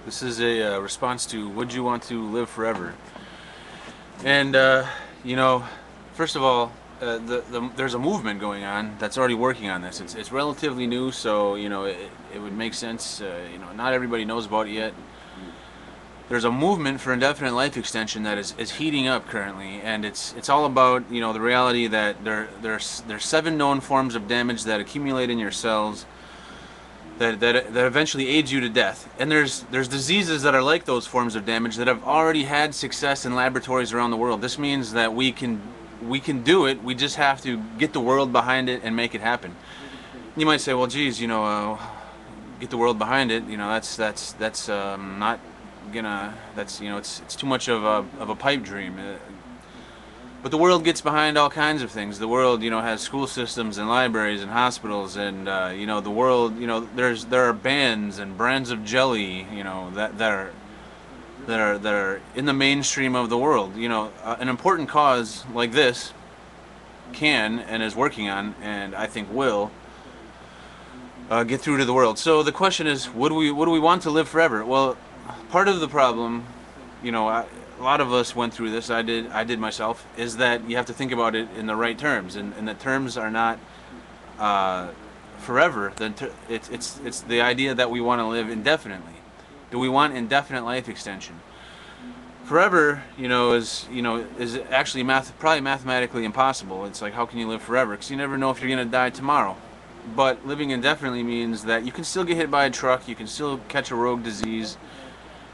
This is a response to would you want to live forever? And you know, first of all, there's a movement going on that's already working on this. It's relatively new, so it would make sense. Not everybody knows about it yet. There's a movement for indefinite life extension that is heating up currently, and it's all about the reality that there's 7 known forms of damage that accumulate in your cells that eventually aids you to death. And there's diseases that are like those forms of damage that have already had success in laboratories around the world. This means that we can do it. We just have to get the world behind it and make it happen. You might say, well, geez, get the world behind it. That's not gonna. That's it's too much of a pipe dream. But the world gets behind all kinds of things. The world, has school systems and libraries and hospitals, and the world, there are bands and brands of jelly, that are in the mainstream of the world. An important cause like this can and is working on, and I think will get through to the world. So the question is, would we want to live forever? Well, part of the problem, a lot of us went through this. I did myself. Is that you have to think about it in the right terms, and the terms are not forever. It's the idea that we want to live indefinitely. Do we want indefinite life extension? Forever, is actually probably mathematically impossible. It's like, how can you live forever? Because you never know if you're going to die tomorrow. But living indefinitely means that you can still get hit by a truck, you can still catch a rogue disease.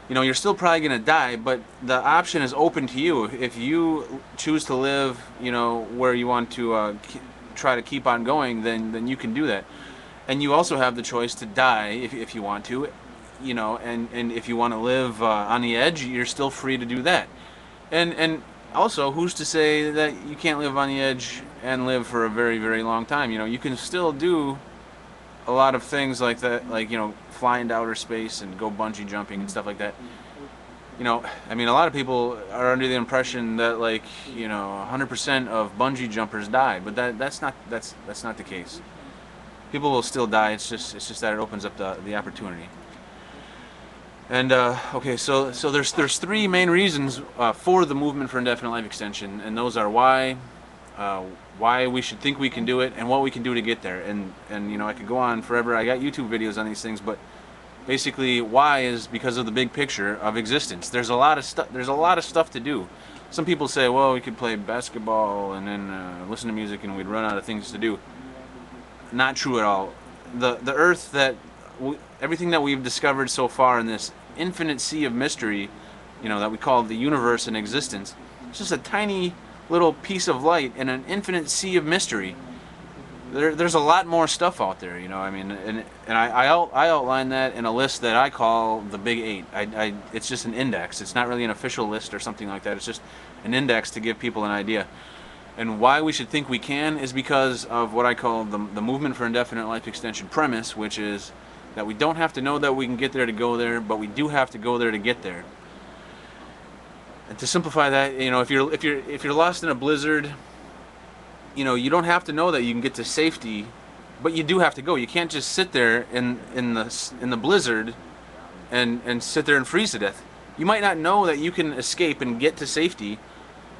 You're still probably going to die, but the option is open to you. If you choose to live, where you want to try to keep on going, then you can do that. And you also have the choice to die if you want to, and if you want to live on the edge, you're still free to do that. And also, who's to say that you can't live on the edge and live for a very, very long time? You can still do a lot of things like that, like fly into outer space and go bungee jumping and stuff like that. A lot of people are under the impression that 100% of bungee jumpers die, but that's not the case. People will still die. It's just that it opens up the opportunity. And okay, so there's 3 main reasons for the movement for indefinite life extension, and those are why we should think we can do it, and what we can do to get there. And I could go on forever. I got YouTube videos on these things, but basically, why is because of the big picture of existence. There's a lot of stuff to do. Some people say, well, we could play basketball and then listen to music, and we'd run out of things to do. Not true at all. The Earth, everything that we've discovered so far in this infinite sea of mystery, that we call the universe and existence, it's just a tiny little piece of light in an infinite sea of mystery. There's a lot more stuff out there, and I outline that in a list that I call the Big 8. It's just an index. It's not really an official list or something like that. It's just an index to give people an idea. And why we should think we can is because of what I call the movement for indefinite life extension premise, which is that we don't have to know that we can get there to go there, but we do have to go there to get there. And to simplify that, if you're lost in a blizzard, you don't have to know that you can get to safety, but you do have to go. You can't just sit there in the blizzard and sit there and freeze to death. You might not know that you can escape and get to safety,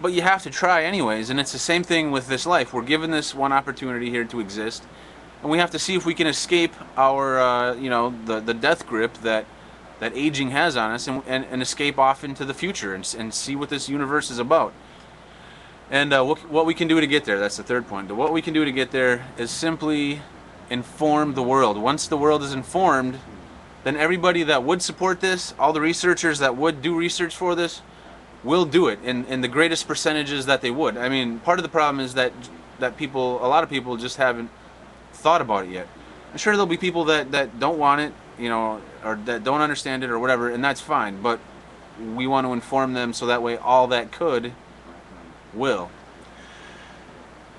but you have to try anyways. And it's the same thing with this life. We're given this one opportunity here to exist, and we have to see if we can escape our the death grip that aging has on us, and escape off into the future and see what this universe is about. And what we can do to get there, that's the third point. What we can do to get there is simply inform the world. Once the world is informed, then everybody that would support this, all the researchers that would do research for this, will do it in the greatest percentages that they would. I mean, part of the problem is that a lot of people just haven't thought about it yet. I'm sure there'll be people that don't want it, or that don't understand it or whatever, and that's fine, but we want to inform them so that way all that could will.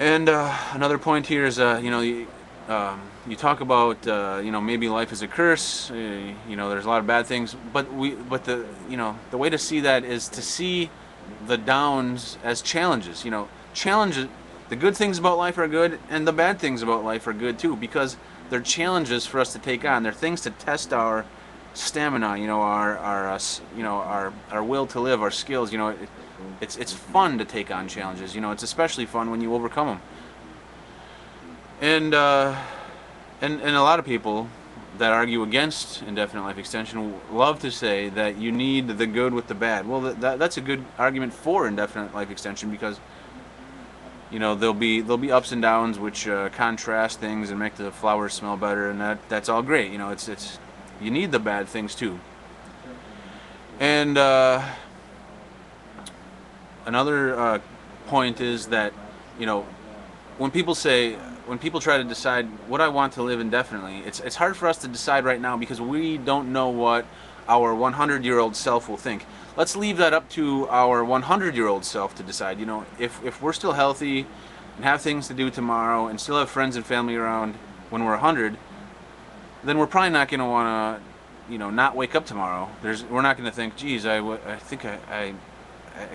And another point here is you talk about maybe life is a curse, there's a lot of bad things, but the way to see that is to see the downs as challenges. Challenges, the good things about life are good, and the bad things about life are good too, because they're challenges for us to take on. They're things to test our stamina, you know, our will to live, our skills. You know, it's fun to take on challenges. You know, it's especially fun when you overcome them. And a lot of people that argue against indefinite life extension love to say that you need the good with the bad. Well, that's a good argument for indefinite life extension, because you know there'll be ups and downs which contrast things and make the flowers smell better, and that's all great. You know, it's you need the bad things too. And another point is that, you know, when people try to decide what I want to live indefinitely, it's hard for us to decide right now because we don't know what our 100-year-old self will think. Let's leave that up to our 100-year-old self to decide. You know, if we're still healthy and have things to do tomorrow and still have friends and family around when we're 100, then we're probably not going to want to, you know, not wake up tomorrow. We're not going to think, geez, I think I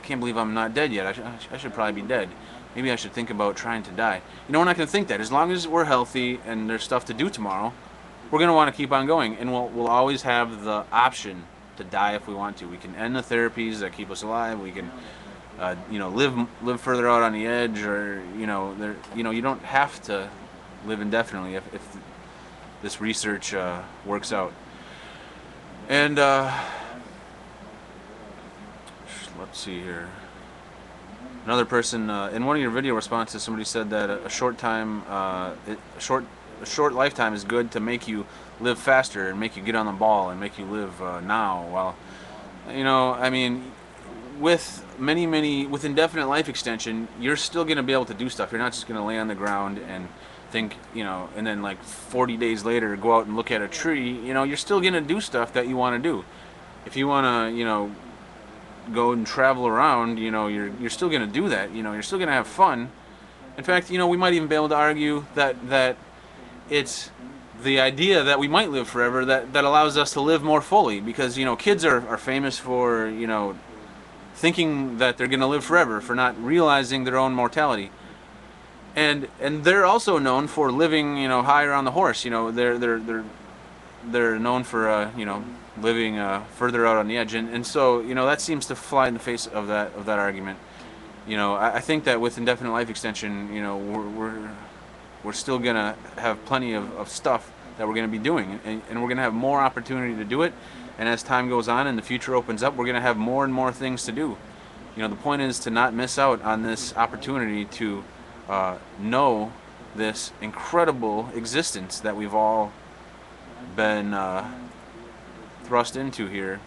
can't believe I'm not dead yet. I should probably be dead. Maybe I should think about trying to die. You know, we're not going to think that. As long as we're healthy and there's stuff to do tomorrow, we're going to want to keep on going. And we'll always have the option to die if we want to. We can end the therapies that keep us alive. We can, you know, live further out on the edge, or you know, you don't have to live indefinitely if this research works out. And let's see here. Another person in one of your video responses, somebody said that a short lifetime is good to make you live faster and make you get on the ball and make you live now. Well, you know, I mean, with with indefinite life extension, you're still going to be able to do stuff. You're not just going to lay on the ground and think, you know, and then like 40 days later go out and look at a tree. You know, you're still going to do stuff that you want to do. If you want to, you know, go and travel around, you know, you're still going to do that. You know, you're still going to have fun. In fact, you know, we might even be able to argue that it's the idea that we might live forever that allows us to live more fully, because, you know, kids are famous for, you know, thinking that they're going to live forever, for not realizing their own mortality. And they're also known for living, you know, higher on the horse. You know, they're known for you know, living further out on the edge, and so, you know, that seems to fly in the face of that argument. You know, I think that with indefinite life extension, you know, we're still gonna have plenty of stuff that we're gonna be doing, and we're gonna have more opportunity to do it. And as time goes on and the future opens up, we're gonna have more and more things to do. You know, the point is to not miss out on this opportunity to know this incredible existence that we've all been thrust into here